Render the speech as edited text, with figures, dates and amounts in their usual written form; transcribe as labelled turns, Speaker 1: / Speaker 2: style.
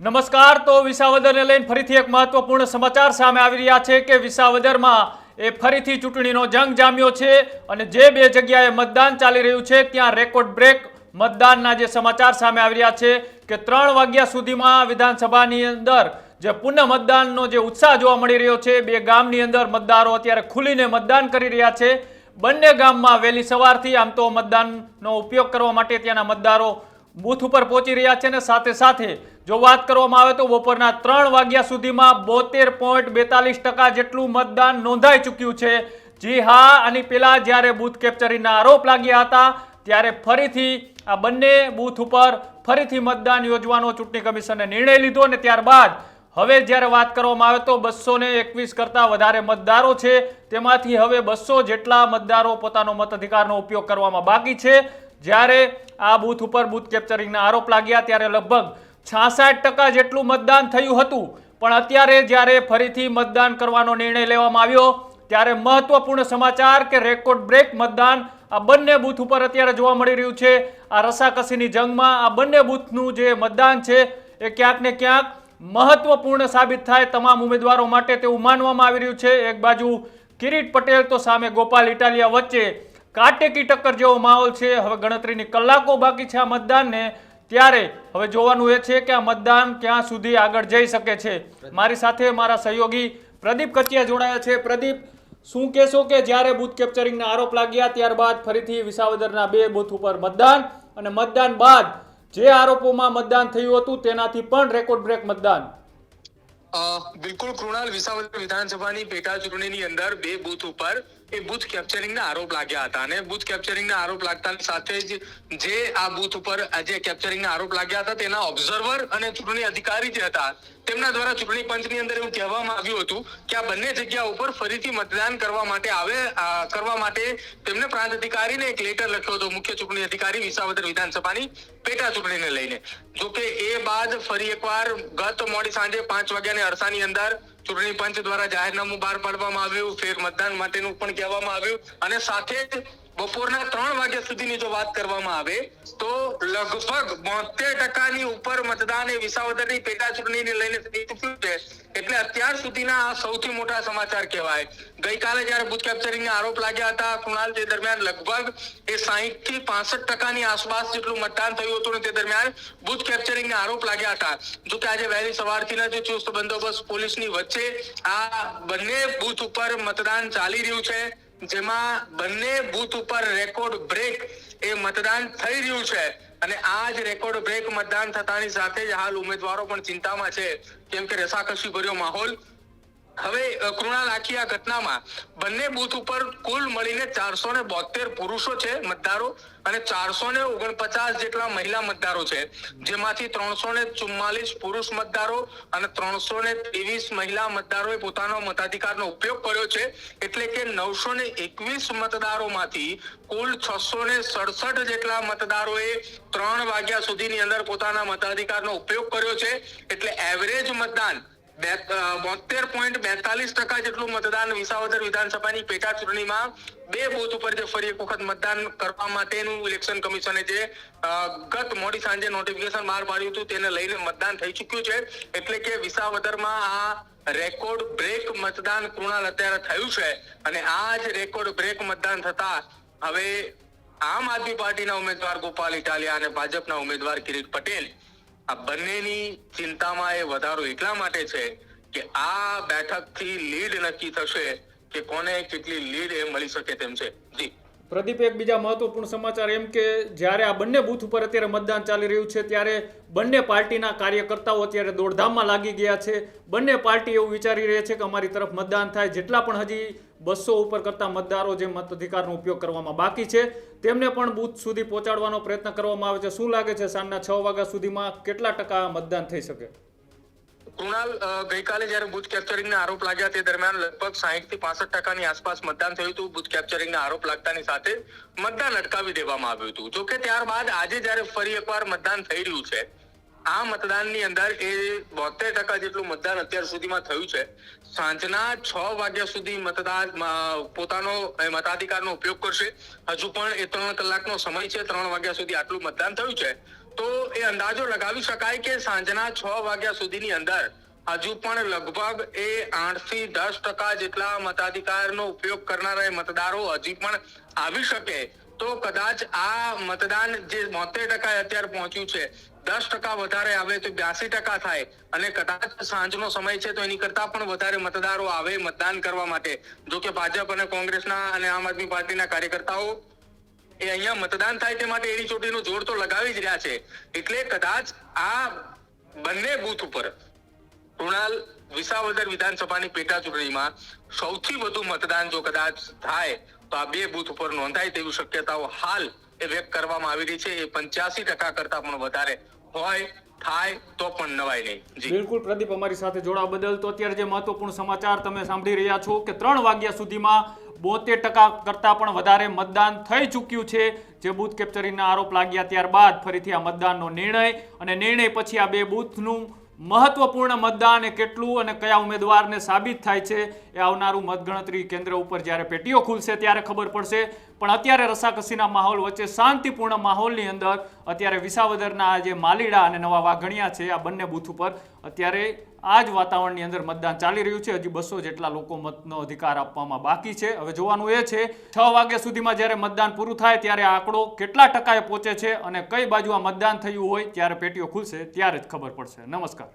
Speaker 1: નમસ્કાર. તો વિસાવદરને લઈને ફરીથી એક મહત્વપૂર્ણ સમાચાર સામે આવી રહ્યા છે કે વિસાવદરમાં ફરીથી ચૂંટણીનો જંગ જામ્યો છે અને જે બે જગ્યાએ મતદાન ચાલી રહ્યું છે ત્યાં રેકોર્ડ બ્રેક મતદાનના જે સમાચાર સામે આવી રહ્યા છે કે 3 વાગ્યા સુધીમાં વિધાનસભાની અંદર જે પુનઃ મતદાનનો જે ઉત્સાહ જોવા મળી રહ્યો છે, બે ગામની અંદર મતદારો અત્યારે ખુલીને મતદાન કરી રહ્યા છે. બંને ગામમાં વહેલી સવારથી આમ તો મતદાનનો ઉપયોગ કરવા માટે ત્યાંના મતદારો બૂથ ઉપર પહોંચી રહ્યા છે અને સાથે સાથે જો વાત કરવામાં આવે તો બપોરના 3 વાગ્યા સુધીમાં 72.42% જેટલું મતદાન નોંધાઈ ચૂક્યું છે. જી હા, આની પહેલા જ્યારે બૂથ કેપ્ચરિંગના આરોપ લાગ્યા હતા ત્યારે ફરીથી આ બંને બૂથ ઉપર ફરીથી મતદાન યોજવાનો ચૂંટણી કમિશને નિર્ણય લીધો અને ત્યારબાદ હવે જ્યારે વાત કરવામાં આવે તો 221 કરતાં વધારે મતદારો છે, તેમાંથી હવે 200 જેટલા મતદારો પોતાનો મતાધિકારનો ઉપયોગ કરવામાં બાકી છે. જ્યારે આ બૂથ ઉપર બૂથ કેપ્ચરિંગના આરોપ લાગ્યા ત્યારે લગભગ 66% જેટલું મતદાન થયું હતું, પણ અત્યારે જ્યારે ફરીથી મતદાન કરવાનો નિર્ણય લેવામાં આવ્યો ત્યારે મહત્વપૂર્ણ સમાચાર કે રેકોર્ડ બ્રેક મતદાન આ બંને બૂથ ઉપર અત્યારે જોવા મળી રહ્યું છે. આ રસાકસીની જંગમાં આ બંને બૂથનું જે મતદાન છે એ ક્યાંક ને ક્યાંક મહત્વપૂર્ણ સાબિત થાય તમામ ઉમેદવારો માટે તેવું માનવામાં આવી રહ્યું છે. એક બાજુ કિરીટ પટેલ તો સામે ગોપાલ ઇટાલિયા વચ્ચે કાટેકી ટક્કર જેવો માહોલ છે. હવે ગણતરીની કલાકો બાકી છે આ મતદાનને, ત્યારે હવે જોવાનું એ છે કે આ મતદાન ક્યાં સુધી આગળ જઈ શકે છે. મારી સાથે મારા સહયોગી પ્રદીપ કચિયા જોડાયા છે. પ્રદીપ, શું કહેશો કે જ્યારે બૂથ કેપ્ચરિંગના આરોપ લાગ્યા ત્યારબાદ ફરીથી વિસાવદરના બે બૂથ ઉપર મતદાન અને મતદાન બાદ જે આરોપોમાં મતદાન થયું હતું તેનાથી પણ રેકોર્ડ બ્રેક મતદાન?
Speaker 2: બિલકુલ કૃણાલ, વિસાવદર વિધાનસભાની પેટા ચૂંટણીની અંદર બે બૂથ ઉપર એ બૂથ કેપ્ચરિંગના આરોપ લાગ્યા હતા અને બૂથ કેપ્ચરિંગના આરોપ લાગતા સાથે જ જે આ બૂથ ઉપર જે કેપ્ચરિંગના આરોપ લાગ્યા હતા તેના ઓબ્ઝર્વર અને ચૂંટણી અધિકારી જે હતા તેમના દ્વારા ચૂંટણી પંચની અંદર એવું કહેવામાં આવ્યું હતું કે આ બંને જગ્યા ઉપર ફરીથી મતદાન કરવા માટે તેમને પ્રાંત અધિકારીને એક લેટર લખ્યો હતો, મુખ્ય ચૂંટણી અધિકારી વિસાવદર વિધાનસભાની પેટા ચૂંટણીને લઈને. જોકે એ બાદ ફરી એકવાર ગત મોડી સાંજે 5 વાગ્યાની અરસાની અંદર ચૂંટણી પંચ દ્વારા જાહેરનામું બહાર પાડવામાં આવ્યું, ફેર મતદાન માટેનું પણ કહેવામાં આવ્યું અને સાથે જ બપોરના 3 વાગ્યા સુધીની જો વાત કરવામાં આવે તો લગભગ 72% ઉપર મતદાન એ વિસાવદરની પેટા ચૂંટણીને લઈને થઈ ચૂક્યું છે. એટલે અત્યાર સુધીના આ સૌથી મોટા સમાચાર કહેવાય. ગઈકાલે જ્યારે બૂથ કેપ્ચરિંગના આરોપ લાગ્યા હતા કૃણાલ, તે દરમિયાન લગભગ એ 60 થી 65% આસપાસ જેટલું મતદાન થયું હતું અને તે દરમિયાન બૂથ કેપ્ચરિંગના આરોપ લાગ્યા હતા. જો કે આજે વહેલી સવારથી જ ચુસ્ત બંદોબસ્ત પોલીસની વચ્ચે આ બંને બૂથ ઉપર મતદાન ચાલી રહ્યું છે, જેમાં બંને બૂથ ઉપર રેકોર્ડ બ્રેક એ મતદાન થઈ રહ્યું છે. અને આ જ રેકોર્ડ બ્રેક મતદાન થતાની સાથે જ હાલ ઉમેદવારો પણ ચિંતામાં છે, કેમ કે રસાકસી ભર્યો માહોલ. હવે કૃણાલ, આખી આ ઘટનામાં બંને બૂથ ઉપર કુલ મળીને 472 પુરુષો છે મતદારો અને 449 જેટલા મહિલા મતદારો છે, જેમાંથી 344 પુરુષ મતદારો અને 323 મહિલા મતદારોએ પોતાનો મતાધિકારનો ઉપયોગ કર્યો છે. એટલે કે 921 મતદારોમાંથી કુલ 667 જેટલા મતદારોએ 3 વાગ્યા સુધીની અંદર પોતાના મતાધિકારનો ઉપયોગ કર્યો છે. એટલે એવરેજ મતદાન 72.42% જેટલું મતદાન વિસાવદર વિધાનસભાની પેટા ચૂંટણીમાં બે બૂથ ઉપર જે ફરી એક વખત મતદાન કરવા માટેનું ઇલેક્શન કમિશને જે ગત મોડી સાંજે નોટિફિકેશન બહાર પાડ્યું હતું તેને લઈને મતદાન થઈ ચૂક્યું છે. એટલે કે વિસાવદરમાં આ રેકોર્ડ બ્રેક મતદાન કૃણાલ અત્યારે થયું છે અને આ જ રેકોર્ડ બ્રેક મતદાન થતા હવે આમ આદમી પાર્ટીના ઉમેદવાર ગોપાલ ઇટાલિયા અને ભાજપના ઉમેદવાર કિરીટ પટેલ આ બંનેની ચિંતામાં એ વધારો એટલા માટે છે કે આ બેઠકથી લીડ નક્કી થશે કે કોને કેટલી લીડ એ મળી શકે તેમ છે. જી
Speaker 1: પ્રદીપ, એક બીજા મહત્વપૂર્ણ સમાચાર એમ કે જ્યારે આ બંને બૂથ ઉપર અત્યારે મતદાન ચાલી રહ્યું છે ત્યારે બંને પાર્ટીના કાર્યકર્તાઓ અત્યારે દોડધામમાં લાગી ગયા છે. બંને પાર્ટી એવું વિચારી રહી છે કે અમારી તરફ મતદાન થાય. જેટલા પણ હજી 200 ઉપર કરતા મતદારો જે મતાધિકારનો ઉપયોગ કરવામાં બાકી છે તેમને પણ બૂથ સુધી પહોંચાડવાનો પ્રયત્ન કરવામાં આવે છે. શું લાગે છે સાંજના 6 વાગ્યા સુધીમાં કેટલા ટકા મતદાન થઈ શકે?
Speaker 2: કૃણાલ, ગઈકાલે જ્યારે બૂથ કેપ્ચરિંગના આરોપ લાગ્યા તે દરમિયાન લગભગ 60 થી 65% આસપાસ મતદાન થયું હતું. બૂથ કેપ્ચરિંગના આરોપ લાગતાની સાથે મતદાન અટકાવી દેવામાં આવ્યું હતું. જોકે ત્યારબાદ આજે જ્યારે ફરી એકવાર મતદાન થઈ રહ્યું છે, આ મતદાનની અંદર એ 72% જેટલું મતદાન અત્યાર સુધીમાં થયું છે. સાંજના 6 વાગ્યા સુધી મતદાર પોતાનો મતાધિકારનો ઉપયોગ કરશે. હજુ પણ એ 3 કલાકનો સમય છે. 3 વાગ્યા સુધી આટલું મતદાન થયું છે. તો એ અંદાજો લગાવી શકાય કે સાંજના 6 વાગ્યા સુધીની અંદર હજુ પણ લગભગ એ 8 થી 10% જેટલા મતાધિકારનો ઉપયોગ કરનારા મતદારો હજી પણ આવી શકે તો કદાચ આ મતદાન જે 72% અત્યારે પહોંચ્યું છે 10% વધારે આવે તો 82% થાય અને કદાચ સાંજનો સમય છે તો એની કરતા પણ વધારે મતદારો આવે મતદાન કરવા માટે. જો કે ભાજપ અને કોંગ્રેસના અને આમ આદમી પાર્ટીના કાર્યકર્તાઓ એ અહીંયા મતદાન થાય તે માટે એડી ચોટીનું જોર તો લગાવી જ રહ્યા છે. એટલે કદાચ આ બંને બૂથ ઉપર કૃણાલ વિસાવદર વિધાનસભાની પેટા ચૂંટણીમાં સૌથી વધુ મતદાન જો કદાચ થાય તો આ બે બૂથ ઉપર નોંધાય તેવી શક્યતાઓ હાલ એ વ્યક્ત કરવામાં આવી રહી છે. એ 85% કરતા પણ વધારે હોય થાય તો પણ નવાય નહીં. જી
Speaker 1: બિલકુલ પ્રદીપ, અમારી સાથે જોડાવા બદલ. તો અત્યારે જે મહત્વપૂર્ણ સમાચાર તમે સાંભળી રહ્યા છો કે 3 વાગ્યા સુધીમાં 72% કરતાં પણ વધારે મતદાન થઈ ચૂક્યું છે. જે બૂથ કેપ્ચરિંગના આરોપ લાગ્યા ત્યારબાદ ફરીથી આ મતદાનનો નિર્ણય અને નિર્ણય પછી આ બે બૂથનું મહત્વપૂર્ણ મતદાન એ કેટલું અને કયા ઉમેદવારને સાબિત થાય છે એ આવનારું મતગણતરી કેન્દ્ર ઉપર જ્યારે પેટીઓ ખુલશે ત્યારે ખબર પડશે. પણ અત્યારે રસાકસીના માહોલ વચ્ચે શાંતિપૂર્ણ માહોલની અંદર અત્યારે વિસાવદરના જે માલીડા અને નવા વાઘણિયા છે આ બંને બૂથ ઉપર અત્યારે આ જ વાતાવરણની અંદર મતદાન ચાલી રહ્યું છે. હજી 200 જેટલા લોકો મતનો અધિકાર આપવામાં બાકી છે. હવે જોવાનું એ છે 6 વાગ્યા સુધીમાં જ્યારે મતદાન પૂરું થાય ત્યારે આ આંકડો કેટલા ટકાએ પહોંચે છે અને કઈ બાજુ આ મતદાન થયું હોય ત્યારે પેટીઓ ખુલશે ત્યારે જ ખબર પડશે. નમસ્કાર.